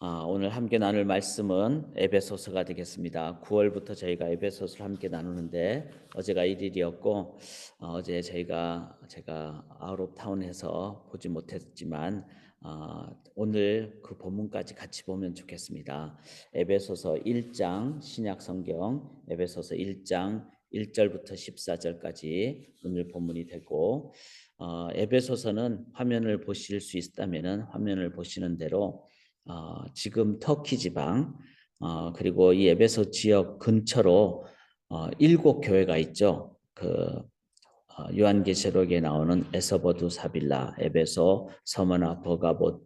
오늘 함께 나눌 말씀은 에베소서가 되겠습니다. 9월부터 저희가 에베소서를 함께 나누는데 어제가 1일이었고 어제 제가 아웃 오브 타운에서 보지 못했지만 오늘 그 본문까지 같이 보면 좋겠습니다. 에베소서 1장 신약 성경 에베소서 1장 1절부터 14절까지 오늘 본문이 되고 에베소서는 화면을 보실 수 있다면은 화면을 보시는 대로 지금 터키 지방 그리고 이 에베소 지역 근처로 7교회가 있죠. 요한계시록에 나오는 에서버두 사빌라, 에베소, 서머나, 버가봇,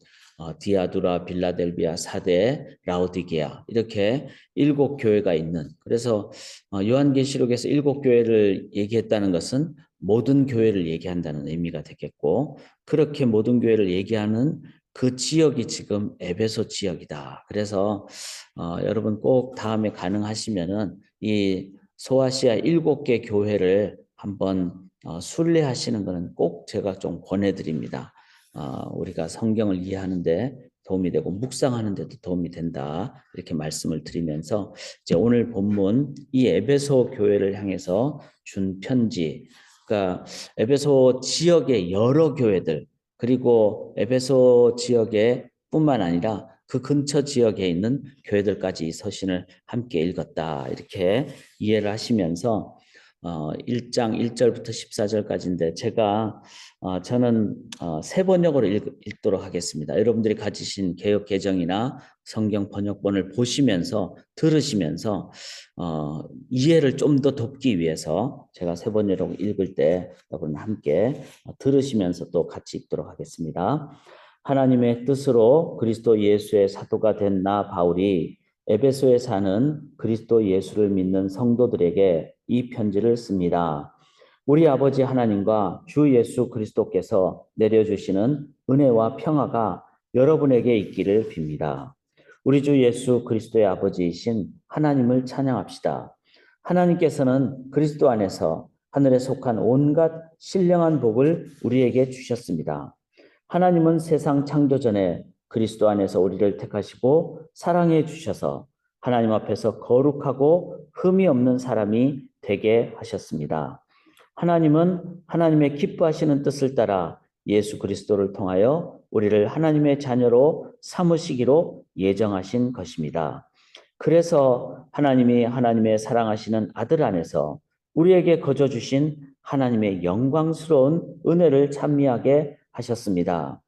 디아두라, 빌라델비아, 사데, 라오디게아 이렇게 7교회가 있는. 그래서 요한계시록에서 7교회를 얘기했다는 것은 모든 교회를 얘기한다는 의미가 되겠고, 그렇게 모든 교회를 얘기하는 그 지역이 지금 에베소 지역이다. 그래서 여러분 꼭 다음에 가능하시면은 이 소아시아 7개 교회를 한번 순례하시는 것은 꼭 제가 좀 권해드립니다. 우리가 성경을 이해하는데 도움이 되고 묵상하는 데도 도움이 된다. 이렇게 말씀을 드리면서 이제 오늘 본문 이 에베소 교회를 향해서 준 편지, 그러니까 에베소 지역의 여러 교회들 그리고 에베소 지역에 뿐만 아니라 그 근처 지역에 있는 교회들까지 이 서신을 함께 읽었다. 이렇게 이해를 하시면서 1장 1절부터 14절까지인데 제가 저는 세 번역으로 읽도록 하겠습니다. 여러분들이 가지신 개역 개정이나 성경 번역본을 보시면서 들으시면서 이해를 좀 더 돕기 위해서 제가 세 번역으로 읽을 때 여러분 함께 들으시면서 또 같이 읽도록 하겠습니다. 하나님의 뜻으로 그리스도 예수의 사도가 된 나 바울이 에베소에 사는 그리스도 예수를 믿는 성도들에게 이 편지를 씁니다. 우리 아버지 하나님과 주 예수 그리스도께서 내려주시는 은혜와 평화가 여러분에게 있기를 빕니다. 우리 주 예수 그리스도의 아버지이신 하나님을 찬양합시다. 하나님께서는 그리스도 안에서 하늘에 속한 온갖 신령한 복을 우리에게 주셨습니다. 하나님은 세상 창조 전에 그리스도 안에서 우리를 택하시고 사랑해 주셔서 하나님 앞에서 거룩하고 흠이 없는 사람이 되게 하셨습니다. 하나님은 하나님의 기뻐하시는 뜻을 따라 예수 그리스도를 통하여 우리를 하나님의 자녀로 삼으시기로 예정하신 것입니다. 그래서 하나님이 하나님의 사랑하시는 아들 안에서 우리에게 거저 주신 하나님의 영광스러운 은혜를 찬미하게 하셨습니다.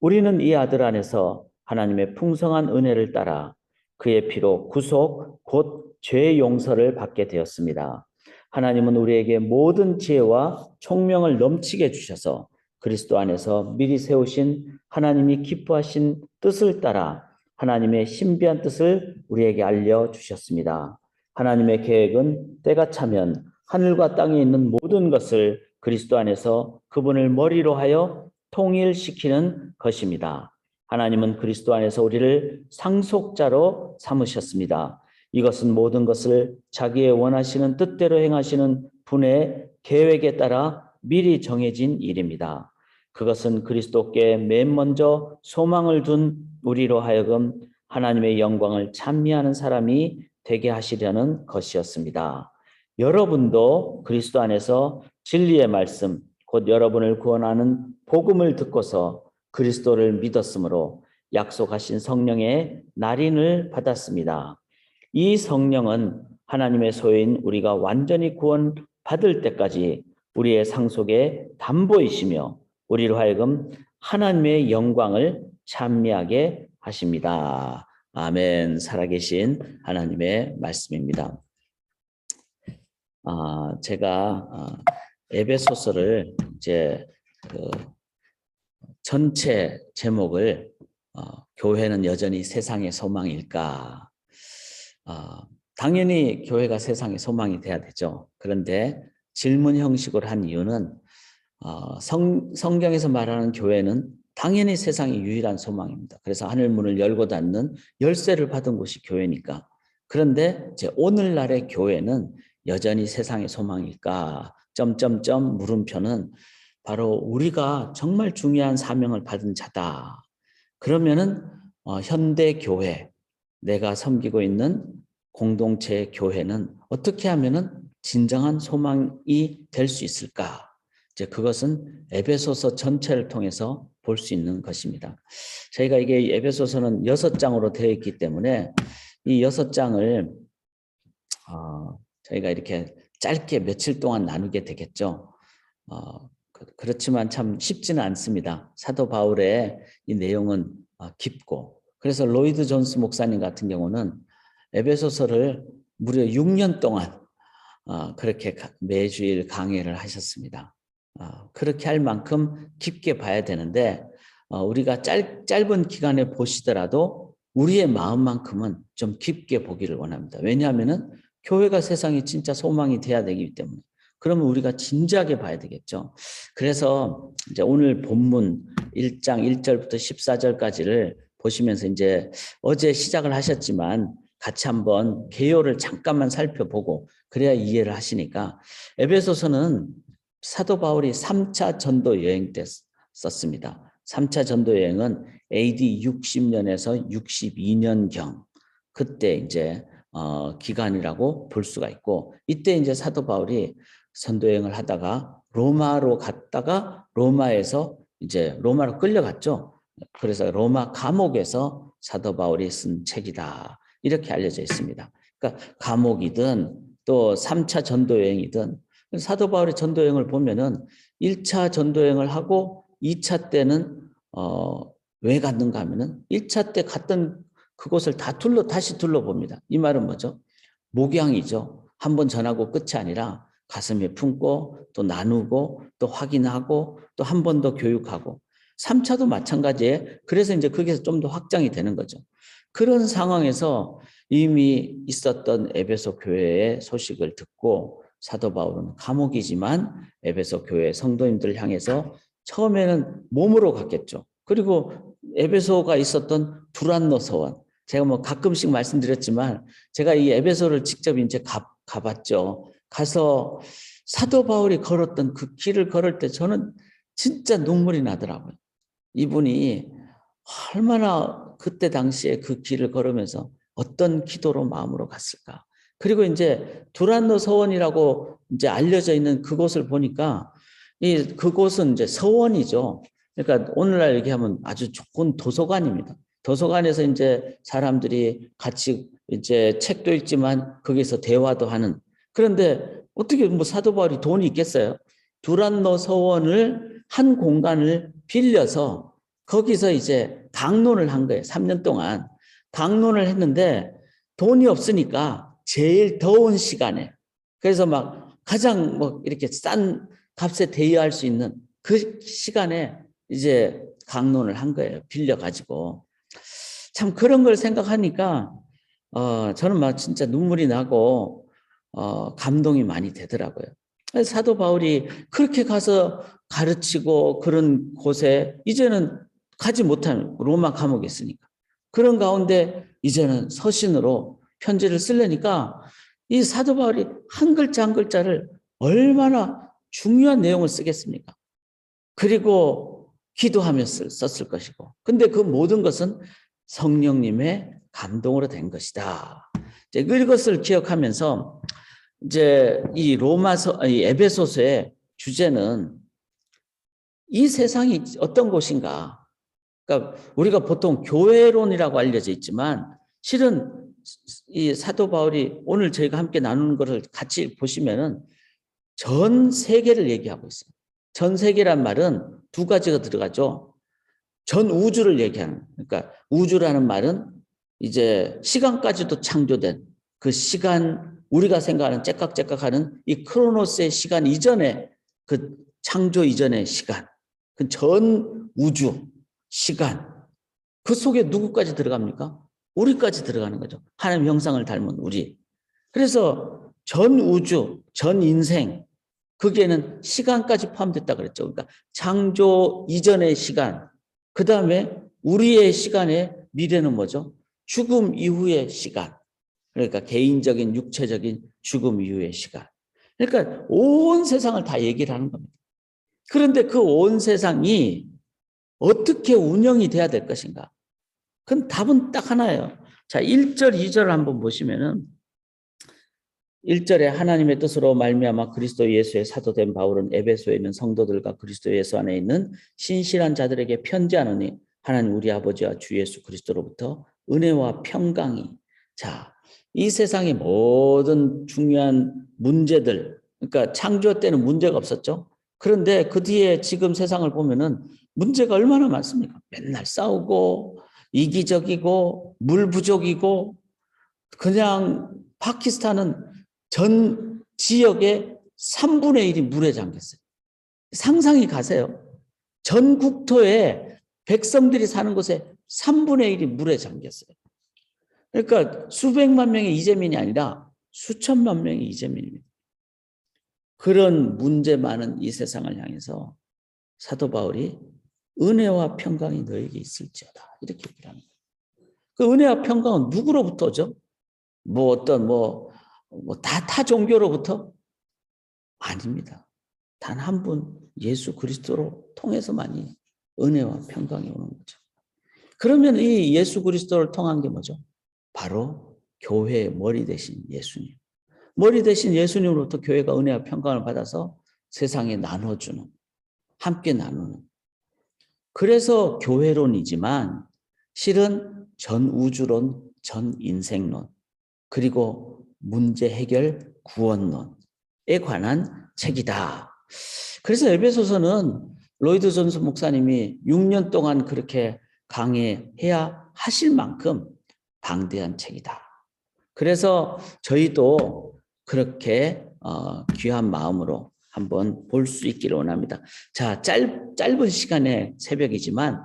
우리는 이 아들 안에서 하나님의 풍성한 은혜를 따라 그의 피로 구속 곧 죄의 용서를 받게 되었습니다. 하나님은 우리에게 모든 지혜와 총명을 넘치게 주셔서 그리스도 안에서 미리 세우신 하나님이 기뻐하신 뜻을 따라 하나님의 신비한 뜻을 우리에게 알려주셨습니다. 하나님의 계획은 때가 차면 하늘과 땅에 있는 모든 것을 그리스도 안에서 그분을 머리로 하여 통일시키는 것입니다. 하나님은 그리스도 안에서 우리를 상속자로 삼으셨습니다. 이것은 모든 것을 자기의 원하시는 뜻대로 행하시는 분의 계획에 따라 미리 정해진 일입니다. 그것은 그리스도께 맨 먼저 소망을 둔 우리로 하여금 하나님의 영광을 찬미하는 사람이 되게 하시려는 것이었습니다. 여러분도 그리스도 안에서 진리의 말씀, 곧 여러분을 구원하는 복음을 듣고서 그리스도를 믿었으므로 약속하신 성령의 날인을 받았습니다. 이 성령은 하나님의 소유인 우리가 완전히 구원받을 때까지 우리의 상속의 담보이시며 우리로 하여금 하나님의 영광을 찬미하게 하십니다. 아멘. 살아계신 하나님의 말씀입니다. 제가 에베소서를 이제 전체 제목을 교회는 여전히 세상의 소망일까? 당연히 교회가 세상의 소망이 돼야 되죠. 그런데 질문 형식으로 한 이유는 성경에서 말하는 교회는 당연히 세상의 유일한 소망입니다. 그래서 하늘 문을 열고 닫는 열쇠를 받은 곳이 교회니까. 그런데 이제 오늘날의 교회는 여전히 세상의 소망일까? 점점점 물음표는 바로 우리가 정말 중요한 사명을 받은 자다. 그러면은 현대 교회, 내가 섬기고 있는 공동체 교회는 어떻게 하면은 진정한 소망이 될 수 있을까? 이제 그것은 에베소서 전체를 통해서 볼 수 있는 것입니다. 저희가 이게 에베소서는 6장으로 되어 있기 때문에 이 6장을 저희가 이렇게 짧게 며칠 동안 나누게 되겠죠. 그렇지만 참 쉽지는 않습니다. 사도 바울의 이 내용은 깊고, 그래서 로이드 존스 목사님 같은 경우는 에베소서를 무려 6년 동안 그렇게 매주일 강해를 하셨습니다. 그렇게 할 만큼 깊게 봐야 되는데 우리가 짧은 기간에 보시더라도 우리의 마음만큼은 좀 깊게 보기를 원합니다. 왜냐하면은 교회가 세상에 진짜 소망이 돼야 되기 때문에. 그러면 우리가 진지하게 봐야 되겠죠. 그래서 이제 오늘 본문 1장 1절부터 14절까지를 보시면서 이제 어제 시작을 하셨지만 같이 한번 개요를 잠깐만 살펴보고 그래야 이해를 하시니까, 에베소서는 사도 바울이 3차 전도 여행 때 썼습니다. 3차 전도 여행은 AD 60년에서 62년경 그때 이제 기간이라고 볼 수가 있고, 이때 이제 사도 바울이 전도 여행을 하다가 로마로 갔다가 로마에서 이제 로마로 끌려갔죠. 그래서 로마 감옥에서 사도 바울이 쓴 책이다, 이렇게 알려져 있습니다. 그러니까 감옥이든 또 3차 전도 여행이든 사도 바울의 전도 여행을 보면은 1차 전도 여행을 하고 2차 때는 왜 갔는가 하면은 1차 때 갔던 그곳을 다시 둘러봅니다. 이 말은 뭐죠? 목양이죠. 한번 전하고 끝이 아니라 가슴에 품고 또 나누고 또 확인하고 또 한 번 더 교육하고, 3차도 마찬가지예요. 그래서 이제 거기서 좀 더 확장이 되는 거죠. 그런 상황에서 이미 있었던 에베소 교회의 소식을 듣고 사도 바울은 감옥이지만 에베소 교회 성도님들을 향해서 처음에는 몸으로 갔겠죠. 그리고 에베소가 있었던 두란노 서원, 제가 뭐 가끔씩 말씀드렸지만 제가 이 에베소를 직접 이제 가봤죠. 가서 사도 바울이 걸었던 그 길을 걸을 때 저는 진짜 눈물이 나더라고요. 이분이 얼마나 그때 당시에 그 길을 걸으면서 어떤 기도로 마음으로 갔을까. 그리고 이제 두란노 서원이라고 이제 알려져 있는 그곳을 보니까 그곳은 이제 서원이죠. 그러니까 오늘날 얘기하면 아주 좋은 도서관입니다. 도서관에서 이제 사람들이 같이 이제 책도 읽지만 거기서 대화도 하는. 그런데 어떻게 뭐 사도 바울이 돈이 있겠어요? 두란노 서원을 한 공간을 빌려서 거기서 이제 강론을 한 거예요. 3년 동안 강론을 했는데 돈이 없으니까 제일 더운 시간에, 그래서 막 가장 뭐 이렇게 싼 값에 대여할 수 있는 그 시간에 이제 강론을 한 거예요. 빌려가지고. 참 그런 걸 생각하니까 저는 막 진짜 눈물이 나고 감동이 많이 되더라고요. 사도 바울이 그렇게 가서 가르치고 그런 곳에 이제는 가지 못한 로마 감옥에 있으니까, 그런 가운데 이제는 서신으로 편지를 쓰려니까 이 사도 바울이 한 글자 한 글자를 얼마나 중요한 내용을 쓰겠습니까? 그리고 기도하며 썼을 것이고, 근데 그 모든 것은 성령님의 감동으로 된 것이다. 이제 이것을 기억하면서 이제 이 에베소서의 주제는 이 세상이 어떤 곳인가. 그러니까 우리가 보통 교회론이라고 알려져 있지만 실은 이 사도 바울이 오늘 저희가 함께 나누는 것을 같이 보시면은 전 세계를 얘기하고 있어요. 전 세계란 말은 두 가지가 들어가죠. 전 우주를 얘기하는. 그러니까 우주라는 말은 이제 시간까지도 창조된 그 시간, 우리가 생각하는 째깍째깍하는 이 크로노스의 시간 이전에, 그 창조 이전의 시간, 그 전 우주 시간, 그 속에 누구까지 들어갑니까? 우리까지 들어가는 거죠. 하나님 형상을 닮은 우리. 그래서 전 우주, 전 인생, 거기에는 시간까지 포함됐다 그랬죠. 그러니까 창조 이전의 시간, 그 다음에 우리의 시간의 미래는 뭐죠? 죽음 이후의 시간. 그러니까 개인적인 육체적인 죽음 이후의 시간. 그러니까 온 세상을 다 얘기를 하는 겁니다. 그런데 그 온 세상이 어떻게 운영이 돼야 될 것인가? 그건 답은 딱 하나예요. 자, 1절, 2절 한번 보시면은 1절에 하나님의 뜻으로 말미암아 그리스도 예수의 사도된 바울은 에베소에 있는 성도들과 그리스도 예수 안에 있는 신실한 자들에게 편지하노니 하나님 우리 아버지와 주 예수 그리스도로부터 은혜와 평강이. 자, 이 세상의 모든 중요한 문제들, 그러니까 창조 때는 문제가 없었죠. 그런데 그 뒤에 지금 세상을 보면은 문제가 얼마나 많습니까? 맨날 싸우고 이기적이고 물 부족이고, 그냥 파키스탄은 전 지역의 3분의 1이 물에 잠겼어요. 상상이 가세요. 전 국토에 백성들이 사는 곳에 3분의 1이 물에 잠겼어요. 그러니까 수백만 명의 이재민이 아니라 수천만 명의 이재민입니다. 그런 문제 많은 이 세상을 향해서 사도 바울이 은혜와 평강이 너에게 있을지어다 이렇게 얘기를 합니다. 그 은혜와 평강은 누구로부터 오죠? 뭐 어떤 타 종교로부터? 아닙니다. 단 한 분 예수 그리스도로 통해서만이 은혜와 평강이 오는 거죠. 그러면 이 예수 그리스도를 통한 게 뭐죠? 바로 교회의 머리 대신 예수님. 머리 대신 예수님으로부터 교회가 은혜와 평강을 받아서 세상에 나눠주는, 함께 나누는. 그래서 교회론이지만 실은 전 우주론, 전 인생론, 그리고 문제 해결 구원론에 관한 책이다. 그래서 에베소서는 로이드 존스 목사님이 6년 동안 그렇게 강해해야 하실 만큼 방대한 책이다. 그래서 저희도 그렇게 귀한 마음으로 한번 볼 수 있기를 원합니다. 자, 짧은 시간에 새벽이지만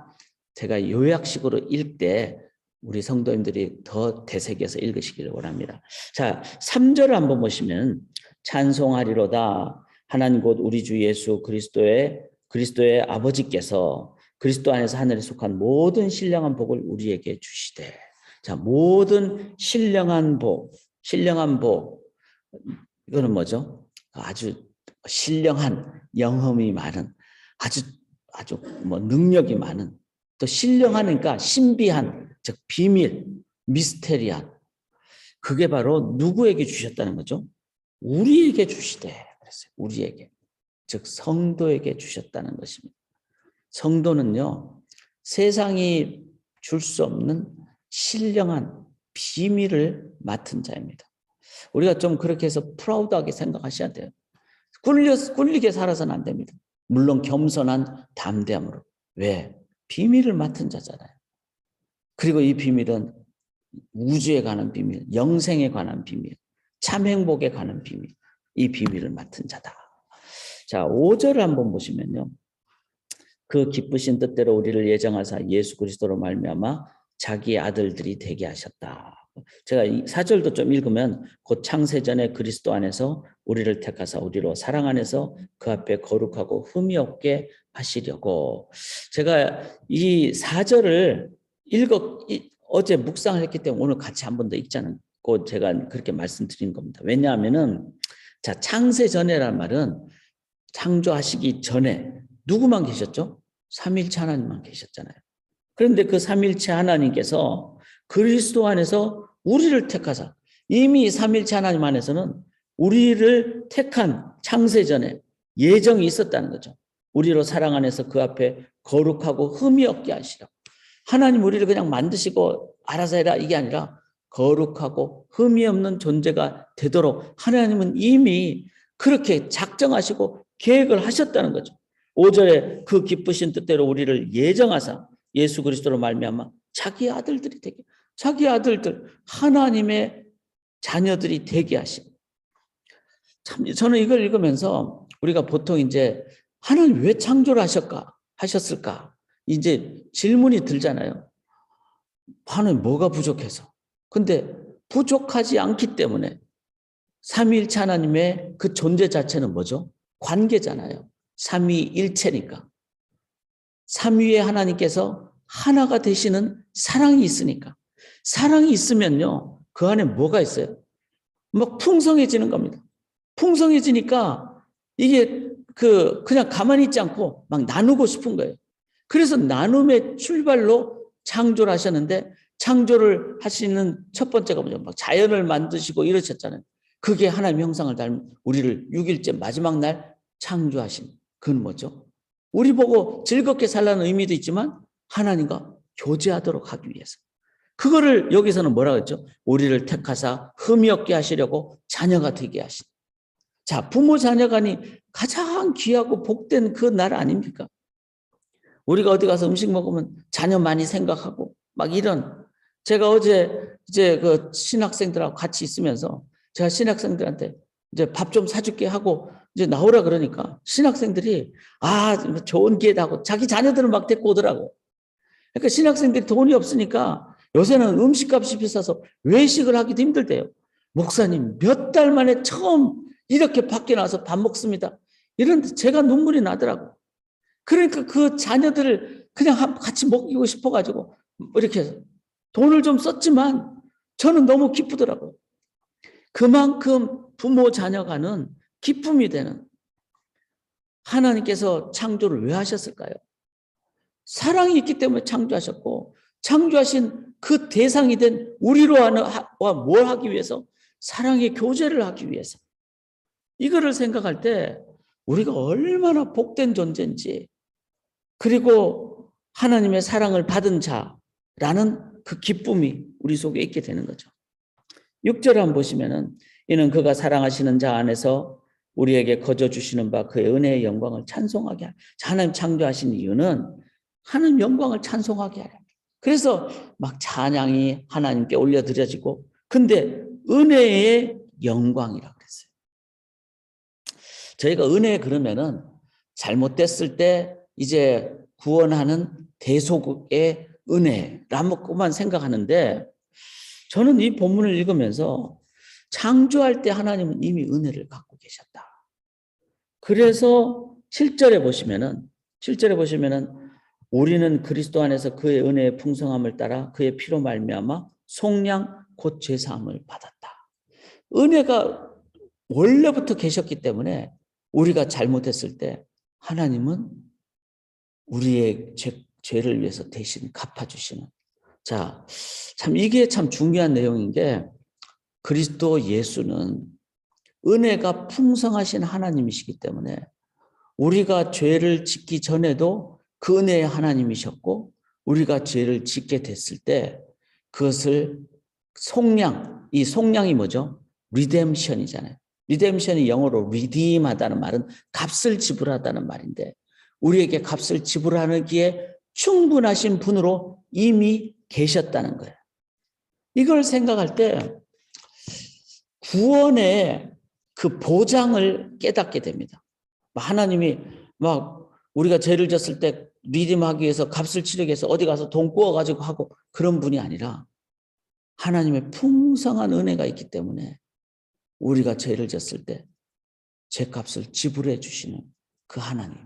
제가 요약식으로 읽을 때 우리 성도님들이 더 되새겨서 읽으시기를 원합니다. 자, 3절을 한번 보시면 찬송하리로다 하나님 곧 우리 주 예수 그리스도의 아버지께서 그리스도 안에서 하늘에 속한 모든 신령한 복을 우리에게 주시되. 자, 모든 신령한 복 이거는 뭐죠? 아주 신령한 영험이 많은, 아주 능력이 많은, 또 신령하니까 신비한, 즉 비밀, 미스테리한. 그게 바로 누구에게 주셨다는 거죠? 우리에게 주시되 그랬어요. 우리에게, 즉 성도에게 주셨다는 것입니다. 성도는요, 세상이 줄 수 없는 신령한 비밀을 맡은 자입니다. 우리가 좀 그렇게 해서 프라우드하게 생각하셔야 돼요. 꿀리게 살아서는 안 됩니다. 물론 겸손한 담대함으로. 왜? 비밀을 맡은 자잖아요. 그리고 이 비밀은 우주에 관한 비밀, 영생에 관한 비밀, 참 행복에 관한 비밀, 이 비밀을 맡은 자다. 자, 5절을 한번 보시면요. 그 기쁘신 뜻대로 우리를 예정하사 예수 그리스도로 말미암아 자기의 아들들이 되게 하셨다. 제가 이 4절도 좀 읽으면 곧 창세전에 그리스도 안에서 우리를 택하사 우리로 사랑 안에서 그 앞에 거룩하고 흠이 없게 하시려고. 제가 이 4절을 어제 묵상을 했기 때문에 오늘 같이 한 번 더 읽자는 거 제가 그렇게 말씀드린 겁니다. 왜냐하면은 자, 창세전에란 말은 창조하시기 전에 누구만 계셨죠? 삼위일체 하나님만 계셨잖아요. 그런데 그 삼위일체 하나님께서 그리스도 안에서 우리를 택하사, 이미 삼위일체 하나님 안에서는 우리를 택한 창세전에 예정이 있었다는 거죠. 우리로 사랑 안에서 그 앞에 거룩하고 흠이 없게 하시라. 하나님 우리를 그냥 만드시고 알아서 해라 이게 아니라 거룩하고 흠이 없는 존재가 되도록 하나님은 이미 그렇게 작정하시고 계획을 하셨다는 거죠. 5절에 그 기쁘신 뜻대로 우리를 예정하사 예수 그리스도로 말미암아 자기 아들들이 되게, 자기 아들들, 하나님의 자녀들이 되게 하신. 참, 저는 이걸 읽으면서 우리가 보통 이제 하나님 왜 창조를 하셨을까? 이제 질문이 들잖아요. 하나님 뭐가 부족해서? 근데 부족하지 않기 때문에 삼위일체 하나님의 그 존재 자체는 뭐죠? 관계잖아요. 삼위일체니까. 삼위의 하나님께서 하나가 되시는 사랑이 있으니까. 사랑이 있으면요, 그 안에 뭐가 있어요? 막 풍성해지는 겁니다. 풍성해지니까 이게 그냥 가만히 있지 않고 막 나누고 싶은 거예요. 그래서 나눔의 출발로 창조를 하셨는데 창조를 하시는 첫 번째가 뭐죠? 막 자연을 만드시고 이러셨잖아요. 그게 하나님의 형상을 닮은 우리를 6일째 마지막 날 창조하신 그건 뭐죠? 우리 보고 즐겁게 살라는 의미도 있지만 하나님과 교제하도록 하기 위해서. 그거를 여기서는 뭐라고 했죠? 우리를 택하사 흠이 없게 하시려고 자녀가 되게 하신. 자, 부모 자녀간이 가장 귀하고 복된 그 날 아닙니까? 우리가 어디 가서 음식 먹으면 자녀 많이 생각하고 막 이런. 제가 어제 이제 그 신학생들하고 같이 있으면서 제가 신학생들한테 이제 밥 좀 사줄게 하고 이제 나오라 그러니까 신학생들이 좋은 기회다 하고 자기 자녀들을 막 데리고 오더라고. 그러니까 신학생들이 돈이 없으니까 요새는 음식값이 비싸서 외식을 하기도 힘들대요. 목사님 몇 달 만에 처음 이렇게 밖에 나와서 밥 먹습니다. 이런데 제가 눈물이 나더라고. 그러니까 그 자녀들을 그냥 같이 먹이고 싶어가지고 이렇게 해서 돈을 좀 썼지만 저는 너무 기쁘더라고요. 그만큼 부모 자녀 간은 기쁨이 되는. 하나님께서 창조를 왜 하셨을까요? 사랑이 있기 때문에 창조하셨고 창조하신 그 대상이 된 우리로 뭘 하기 위해서? 사랑의 교제를 하기 위해서. 이거를 생각할 때 우리가 얼마나 복된 존재인지 그리고 하나님의 사랑을 받은 자라는 그 기쁨이 우리 속에 있게 되는 거죠. 6절 한번 보시면은 이는 그가 사랑하시는 자 안에서 우리에게 거저 주시는 바 그의 은혜의 영광을 찬송하게 하라. 하나님 창조하신 이유는 하나님 영광을 찬송하게 하라. 그래서 막 찬양이 하나님께 올려드려지고 근데 은혜의 영광이라고 그랬어요. 저희가 은혜 그러면은 잘못됐을 때 이제 구원하는 대속의 은혜라고만 생각하는데 저는 이 본문을 읽으면서 창조할 때 하나님은 이미 은혜를 갖고 계셨다. 그래서 7절에 보시면은 우리는 그리스도 안에서 그의 은혜의 풍성함을 따라 그의 피로 말미암아 속량 곧 죄사함을 받았다. 은혜가 원래부터 계셨기 때문에 우리가 잘못했을 때 하나님은 우리의 죄를 위해서 대신 갚아주시는. 자, 참 이게 참 중요한 내용인 게 그리스도 예수는 은혜가 풍성하신 하나님이시기 때문에 우리가 죄를 짓기 전에도 그 은혜의 하나님이셨고 우리가 죄를 짓게 됐을 때 그것을 이 속량이 뭐죠? 리뎀션이잖아요. 리뎀션이 영어로 redeem하다는 말은 값을 지불하다는 말인데 우리에게 값을 지불하기에 충분하신 분으로 이미 계셨다는 거예요. 이걸 생각할 때 구원의 그 보장을 깨닫게 됩니다. 하나님이 막 우리가 죄를 졌을 때 리딤하기 위해서 값을 치르기 위해서 어디 가서 돈 구워가지고 하고 그런 분이 아니라 하나님의 풍성한 은혜가 있기 때문에 우리가 죄를 졌을 때 죄값을 지불해 주시는 그 하나님.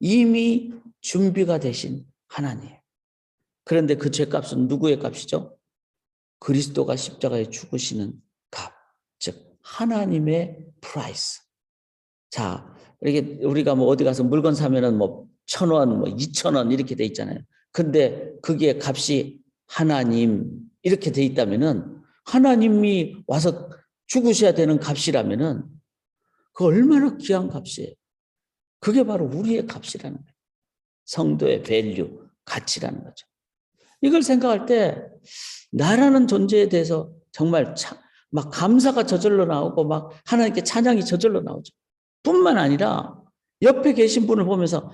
이미 준비가 되신 하나님. 그런데 그 죄값은 누구의 값이죠? 그리스도가 십자가에 죽으시는 값. 즉 하나님의 프라이스. 자, 이렇게 우리가 뭐 어디 가서 물건 사면은 뭐 1,000원, 뭐 2,000원 이렇게 돼 있잖아요. 근데 그게 값이 하나님 이렇게 돼 있다면은 하나님이 와서 죽으셔야 되는 값이라면은 그 얼마나 귀한 값이에요. 그게 바로 우리의 값이라는 거예요. 성도의 밸류, 가치라는 거죠. 이걸 생각할 때 나라는 존재에 대해서 정말 막 감사가 저절로 나오고 막 하나님께 찬양이 저절로 나오죠. 뿐만 아니라 옆에 계신 분을 보면서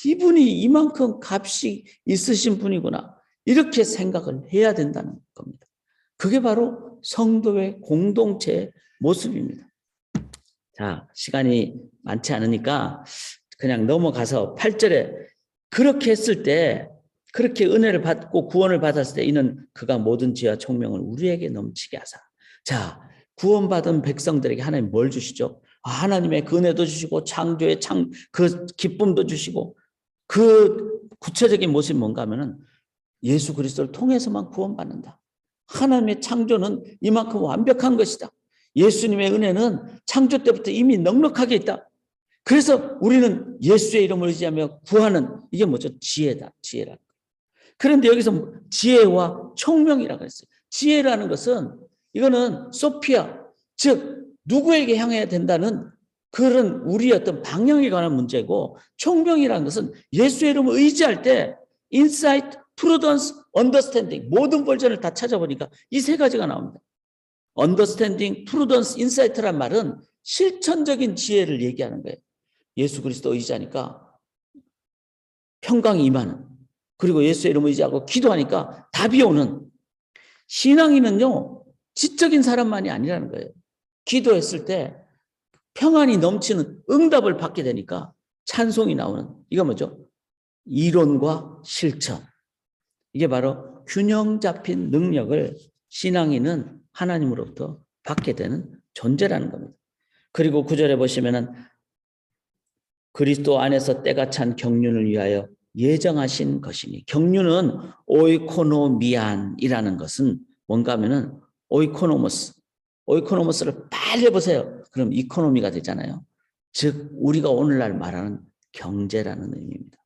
이분이 이만큼 값이 있으신 분이구나 이렇게 생각을 해야 된다는 겁니다. 그게 바로 성도의 공동체의 모습입니다. 자, 시간이 많지 않으니까 그냥 넘어가서 8절에 그렇게 했을 때 그렇게 은혜를 받고 구원을 받았을 때 이는 그가 모든 지혜와 총명을 우리에게 넘치게 하사. 자, 구원받은 백성들에게 하나님 뭘 주시죠? 하나님의 그 은혜도 주시고 창조의 그 기쁨도 주시고 그 구체적인 모습이 뭔가 하면은 예수 그리스도를 통해서만 구원받는다. 하나님의 창조는 이만큼 완벽한 것이다. 예수님의 은혜는 창조 때부터 이미 넉넉하게 있다. 그래서 우리는 예수의 이름을 의지하며 구하는 이게 뭐죠? 지혜다. 지혜라. 그런데 여기서 지혜와 총명이라고 했어요. 지혜라는 것은 이거는 소피아, 즉 누구에게 향해야 된다는 그런 우리의 어떤 방향에 관한 문제고, 총명이라는 것은 예수의 이름을 의지할 때 인사이트, 프루던스, 언더스탠딩 모든 버전을 다 찾아보니까 이 세 가지가 나옵니다. 언더스탠딩, 프루던스, 인사이트란 말은 실천적인 지혜를 얘기하는 거예요. 예수 그리스도 의지하니까 평강이 임하는, 그리고 예수의 이름을 의지하고 기도하니까 답이 오는. 신앙인은요, 지적인 사람만이 아니라는 거예요. 기도했을 때 평안이 넘치는 응답을 받게 되니까 찬송이 나오는, 이거 뭐죠? 이론과 실천. 이게 바로 균형 잡힌 능력을 신앙인은 하나님으로부터 받게 되는 존재라는 겁니다. 그리고 9절에 보시면은 그리스도 안에서 때가 찬 경륜을 위하여 예정하신 것이니, 경륜은 오이코노미안이라는 것은 뭔가 하면은 오이코노머스를 빨리 해보세요. 그럼 이코노미가 되잖아요. 즉 우리가 오늘날 말하는 경제라는 의미입니다.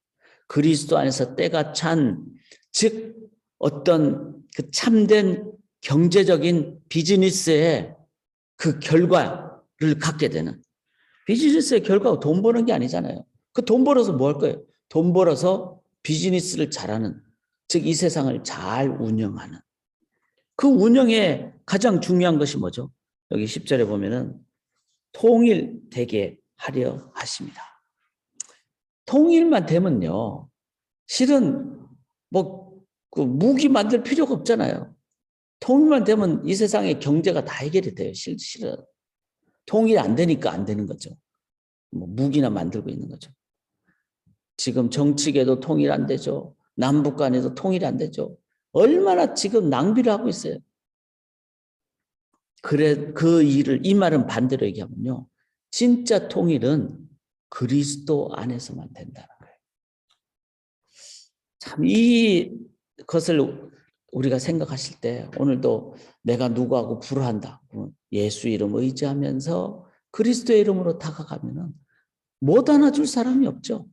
그리스도 안에서 때가 찬, 즉 어떤 그 참된 경제적인 비즈니스의 그 결과를 갖게 되는, 비즈니스의 결과가 돈 버는 게 아니잖아요. 그 돈 벌어서 뭐 할 거예요? 돈 벌어서 비즈니스를 잘하는, 즉 이 세상을 잘 운영하는, 그 운영에 가장 중요한 것이 뭐죠? 여기 10절에 보면은 통일되게 하려 하십니다. 통일만 되면요, 실은 뭐 그 무기 만들 필요가 없잖아요. 통일만 되면 이 세상의 경제가 다 해결이 돼요. 실은 통일이 안 되니까 안 되는 거죠. 뭐 무기나 만들고 있는 거죠. 지금 정치계도 통일 안 되죠. 남북 간에도 통일 안 되죠. 얼마나 지금 낭비를 하고 있어요. 그래, 그 일을, 이 말은 반대로 얘기하면요, 진짜 통일은 그리스도 안에서만 된다는 거예요. 참 이것을 우리가 생각하실 때, 오늘도 내가 누구하고 불화한다, 예수 이름 의지하면서 그리스도의 이름으로 다가가면은 못 안아줄 사람이 없죠.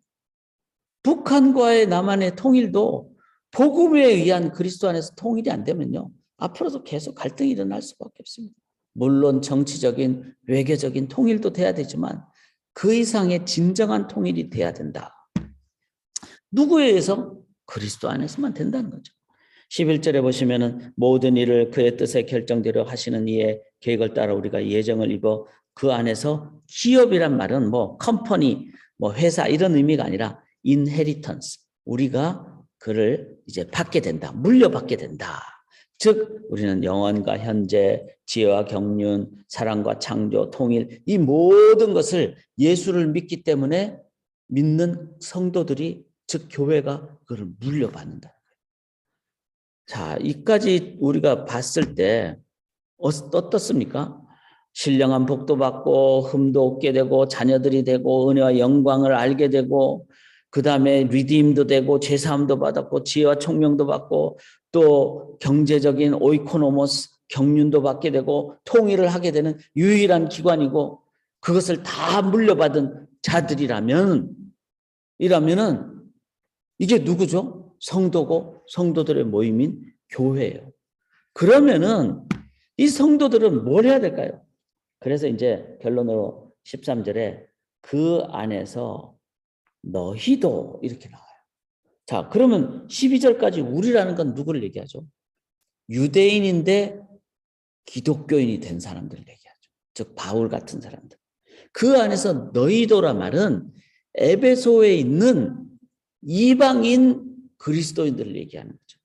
북한과의 남한의 통일도 복음에 의한 그리스도 안에서 통일이 안 되면요, 앞으로도 계속 갈등이 일어날 수밖에 없습니다. 물론 정치적인 외교적인 통일도 돼야 되지만 그 이상의 진정한 통일이 돼야 된다. 누구에 의해서? 그리스도 안에서만 된다는 거죠. 11절에 보시면은 모든 일을 그의 뜻에 결정대로 하시는 이의 계획을 따라 우리가 예정을 입어 그 안에서, 기업이란 말은 뭐 컴퍼니, 뭐 회사 이런 의미가 아니라 인헤리턴스, 우리가 그를 이제 받게 된다, 물려받게 된다. 즉 우리는 영원과 현재, 지혜와 경륜, 사랑과 창조, 통일, 이 모든 것을 예수를 믿기 때문에 믿는 성도들이, 즉 교회가 그를 물려받는다. 자, 이까지 우리가 봤을 때 어떻습니까? 신령한 복도 받고 흠도 없게 되고 자녀들이 되고 은혜와 영광을 알게 되고, 그 다음에 리딤도 되고 제사함도 받았고 지혜와 총명도 받고 또 경제적인 오이코노모스 경륜도 받게 되고 통일을 하게 되는 유일한 기관이고, 그것을 다 물려받은 자들이라면은 이게 누구죠? 성도고 성도들의 모임인 교회예요. 그러면은 이 성도들은 뭘 해야 될까요? 그래서 이제 결론으로 13절에 그 안에서 너희도 이렇게 나와요. 자, 그러면 12절까지 우리라는 건 누구를 얘기하죠? 유대인인데 기독교인이 된 사람들을 얘기하죠. 즉 바울 같은 사람들. 그 안에서 너희도라 말은 에베소에 있는 이방인 그리스도인들을 얘기하는 거죠.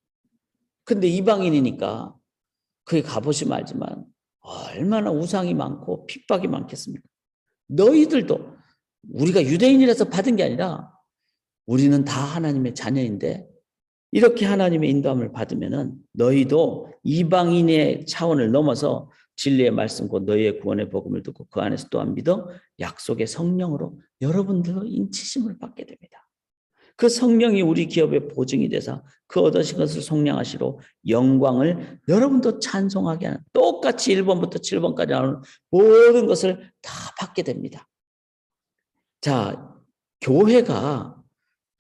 근데 이방인이니까 그게 가보시면 알지만 얼마나 우상이 많고 핍박이 많겠습니까? 너희들도, 우리가 유대인이라서 받은 게 아니라 우리는 다 하나님의 자녀인데 이렇게 하나님의 인도함을 받으면은 너희도 이방인의 차원을 넘어서 진리의 말씀 곧 너희의 구원의 복음을 듣고 그 안에서 또한 믿어 약속의 성령으로 여러분들도 인치심을 받게 됩니다. 그 성령이 우리 기업의 보증이 되사 그 얻으신 것을 속량하시로 영광을 여러분도 찬송하게 하는, 똑같이 1번부터 7번까지 나오는 모든 것을 다 받게 됩니다. 자, 교회가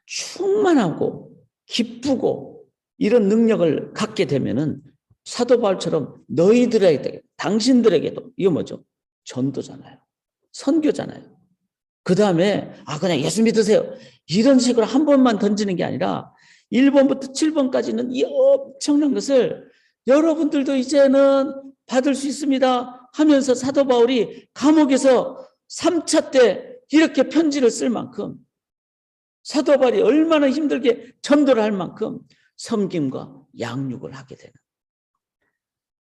충만하고 기쁘고 이런 능력을 갖게 되면은 사도 바울처럼 너희들에게, 당신들에게도, 이거 뭐죠? 전도잖아요. 선교잖아요. 그 다음에 그냥 예수 믿으세요. 이런 식으로 한 번만 던지는 게 아니라 1번부터 7번까지는 이 엄청난 것을 여러분들도 이제는 받을 수 있습니다 하면서 사도 바울이 감옥에서 3차 때 이렇게 편지를 쓸 만큼, 사도 바울이 얼마나 힘들게 전도를 할 만큼 섬김과 양육을 하게 되는,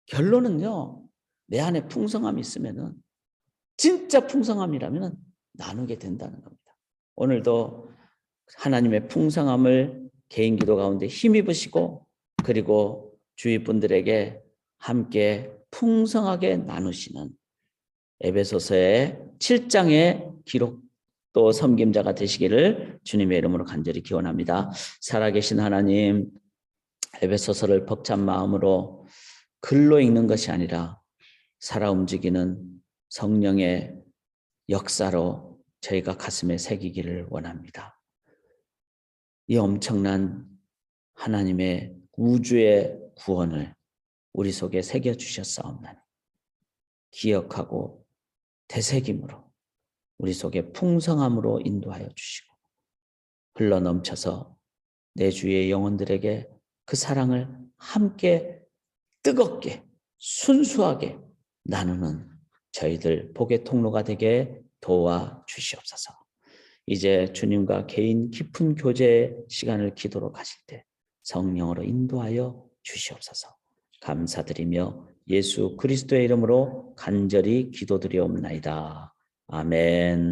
결론은요, 내 안에 풍성함이 있으면은, 진짜 풍성함이라면 나누게 된다는 겁니다. 오늘도 하나님의 풍성함을 개인 기도 가운데 힘입으시고, 그리고 주위 분들에게 함께 풍성하게 나누시는 에베소서의 7장의 기록 또 섬김자가 되시기를 주님의 이름으로 간절히 기원합니다. 살아계신 하나님, 에베소서를 벅찬 마음으로 글로 읽는 것이 아니라 살아 움직이는 성령의 역사로 저희가 가슴에 새기기를 원합니다. 이 엄청난 하나님의 우주의 구원을 우리 속에 새겨주셨사옵나니 기억하고 되새김으로 우리 속에 풍성함으로 인도하여 주시고, 흘러넘쳐서 내 주위의 영혼들에게 그 사랑을 함께 뜨겁게 순수하게 나누는 저희들 복의 통로가 되게 도와주시옵소서. 이제 주님과 개인 깊은 교제 시간을 기도로 가실 때 성령으로 인도하여 주시옵소서. 감사드리며 예수 그리스도의 이름으로 간절히 기도드리옵나이다. 아멘.